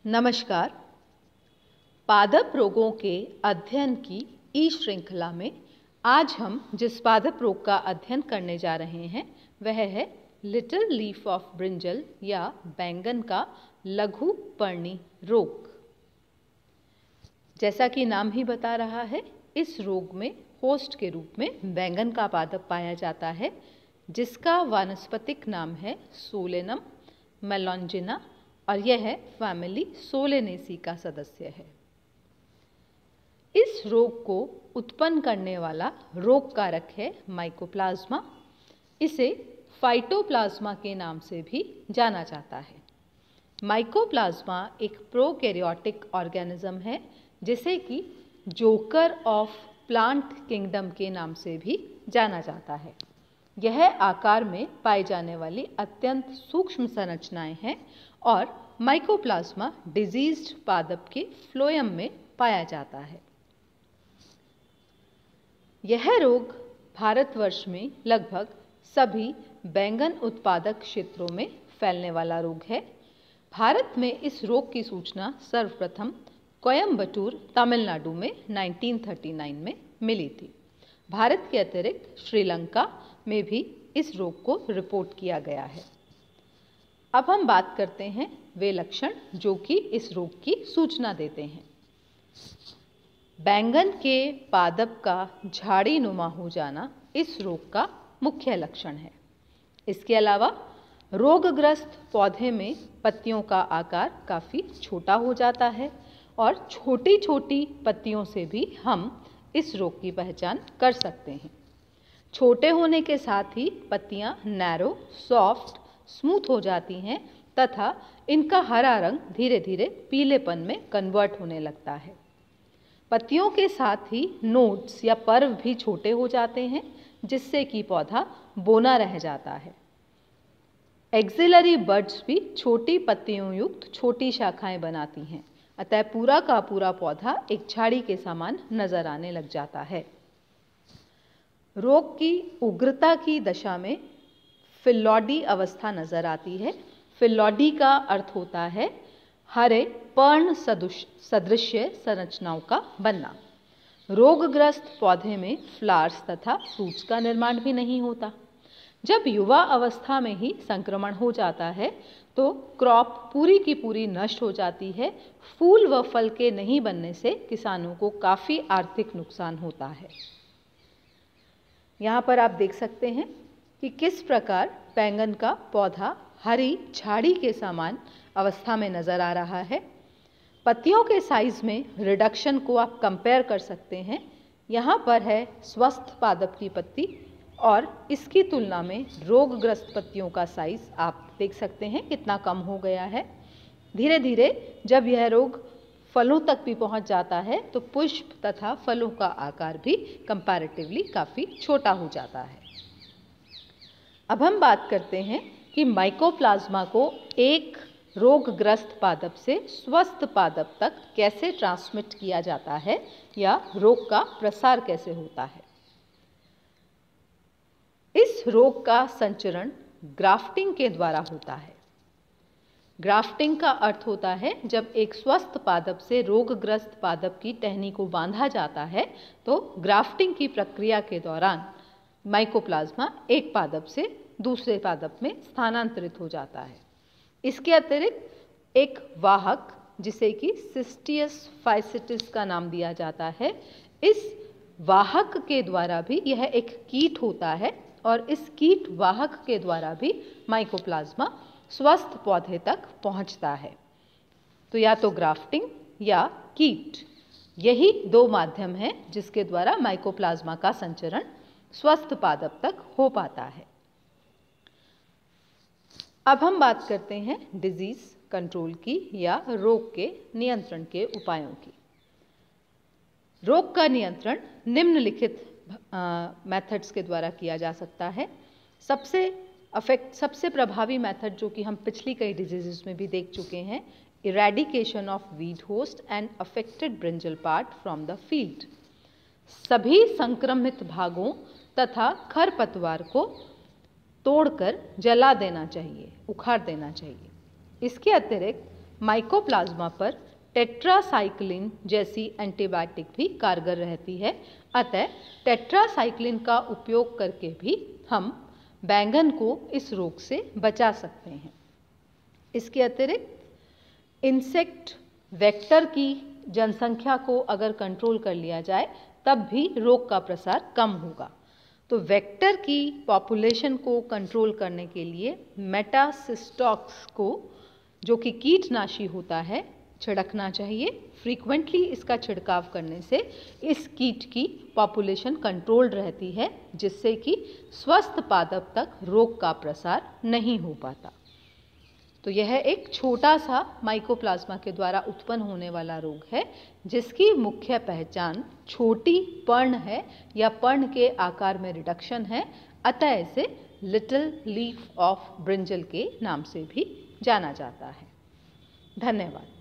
नमस्कार। पादप रोगों के अध्ययन की ई श्रृंखला में आज हम जिस पादप रोग का अध्ययन करने जा रहे हैं वह है लिटिल लीफ ऑफ ब्रिंजल या बैंगन का लघु पर्णी रोग। जैसा कि नाम ही बता रहा है, इस रोग में होस्ट के रूप में बैंगन का पादप पाया जाता है, जिसका वानस्पतिक नाम है सोलेनम मेलॉन्जिना और यह फैमिली सोलेनेसी का सदस्य है। इस रोग को उत्पन्न करने वाला रोग कारक है माइकोप्लाज्मा। इसे फाइटोप्लाज्मा के नाम से भी जाना जाता है। माइकोप्लाज्मा एक प्रोकैरियोटिक ऑर्गेनिज्म है, जिसे कि जोकर ऑफ प्लांट किंगडम के नाम से भी जाना जाता है। यह आकार में पाई जाने वाली अत्यंत सूक्ष्म संरचनाएं हैं और माइकोप्लाज्मा डिजीज्ड पादप के फ्लोएम में पाया जाता है। यह रोग भारतवर्ष में लगभग सभी बैंगन उत्पादक क्षेत्रों में फैलने वाला रोग है। भारत में इस रोग की सूचना सर्वप्रथम कोयम्बटूर, तमिलनाडु में 1939 में मिली थी। भारत के अतिरिक्त श्रीलंका में भी इस रोग को रिपोर्ट किया गया है। अब हम बात करते हैं वे लक्षण जो कि इस रोग की सूचना देते हैं। बैंगन के पादप का झाड़ी नुमा हो जाना इस रोग का मुख्य लक्षण है। इसके अलावा रोगग्रस्त पौधे में पत्तियों का आकार काफ़ी छोटा हो जाता है और छोटी छोटी पत्तियों से भी हम इस रोग की पहचान कर सकते हैं। छोटे होने के साथ ही पत्तियां नैरो, सॉफ्ट, स्मूथ हो जाती हैं तथा इनका हरा रंग धीरे धीरे पीलेपन में कन्वर्ट होने लगता है। पत्तियों के साथ ही नोड्स या पर्व भी छोटे हो जाते हैं, जिससे कि पौधा बोना रह जाता है। एक्सिलरी बड्स भी छोटी पत्तियों युक्त छोटी शाखाएं बनाती हैं, अतः पूरा का पूरा पौधा एक झाड़ी के समान नजर आने लग जाता है। रोग की उग्रता की दशा में फिल्लौडी अवस्था नजर आती है। फिल्लौडी का अर्थ होता है हरे पर्ण सदृश्य संरचनाओं का बनना। रोगग्रस्त पौधे में फ्लावर्स तथा फ्रूट्स का निर्माण भी नहीं होता। जब युवा अवस्था में ही संक्रमण हो जाता है तो क्रॉप पूरी की पूरी नष्ट हो जाती है। फूल व फल के नहीं बनने से किसानों को काफ़ी आर्थिक नुकसान होता है। यहाँ पर आप देख सकते हैं कि किस प्रकार बैंगन का पौधा हरी झाड़ी के समान अवस्था में नज़र आ रहा है। पत्तियों के साइज में रिडक्शन को आप कंपेयर कर सकते हैं। यहाँ पर है स्वस्थ पादप की पत्ती और इसकी तुलना में रोगग्रस्त पत्तियों का साइज आप देख सकते हैं कितना कम हो गया है। धीरे धीरे जब यह रोग फलों तक भी पहुंच जाता है तो पुष्प तथा फलों का आकार भी कंपैरेटिवली काफ़ी छोटा हो जाता है। अब हम बात करते हैं कि माइकोप्लाज्मा को एक रोगग्रस्त पादप से स्वस्थ पादप तक कैसे ट्रांसमिट किया जाता है या रोग का प्रसार कैसे होता है। इस रोग का संचरण ग्राफ्टिंग के द्वारा होता है। ग्राफ्टिंग का अर्थ होता है जब एक स्वस्थ पादप से रोगग्रस्त पादप की टहनी को बांधा जाता है तो ग्राफ्टिंग की प्रक्रिया के दौरान माइकोप्लाज्मा एक पादप से दूसरे पादप में स्थानांतरित हो जाता है। इसके अतिरिक्त एक वाहक जिसे कि सिस्टियस फाइसिटिस का नाम दिया जाता है, इस वाहक के द्वारा भी यह एक कीट होता है और इस कीट वाहक के द्वारा भी माइकोप्लाज्मा स्वस्थ पौधे तक पहुंचता है। तो या तो ग्राफ्टिंग या कीट, यही दो माध्यम हैं जिसके द्वारा माइकोप्लाज्मा का संचरण स्वस्थ पादप तक हो पाता है। अब हम बात करते हैं डिजीज कंट्रोल की या रोग के नियंत्रण के उपायों की। रोग का नियंत्रण निम्नलिखित मेथड्स के द्वारा किया जा सकता है। सबसे प्रभावी मेथड जो कि हम पिछली कई डिजीजेस में भी देख चुके हैं, eradication of weed host and affected brinjal part from the field. सभी संक्रमित भागों तथा खरपतवार को तोड़कर जला देना चाहिए, उखाड़ देना चाहिए। इसके अतिरिक्त माइकोप्लाज्मा पर टेट्रासाइक्लिन जैसी एंटीबायोटिक भी कारगर रहती है। अतः टेट्रासाइक्लिन का उपयोग करके भी हम बैंगन को इस रोग से बचा सकते हैं। इसके अतिरिक्त इंसेक्ट वेक्टर की जनसंख्या को अगर कंट्रोल कर लिया जाए तब भी रोग का प्रसार कम होगा। तो वेक्टर की पॉपुलेशन को कंट्रोल करने के लिए मेटासिस्टॉक्स को, जो कि कीटनाशी होता है, छिड़कना चाहिए। फ्रीक्वेंटली इसका छिड़काव करने से इस कीट की पॉपुलेशन कंट्रोल्ड रहती है, जिससे कि स्वस्थ पादप तक रोग का प्रसार नहीं हो पाता। तो यह एक छोटा सा माइकोप्लाज्मा के द्वारा उत्पन्न होने वाला रोग है, जिसकी मुख्य पहचान छोटी पर्ण है या पर्ण के आकार में रिडक्शन है। अतः इसे लिटिल लीफ ऑफ ब्रिंजल के नाम से भी जाना जाता है। धन्यवाद।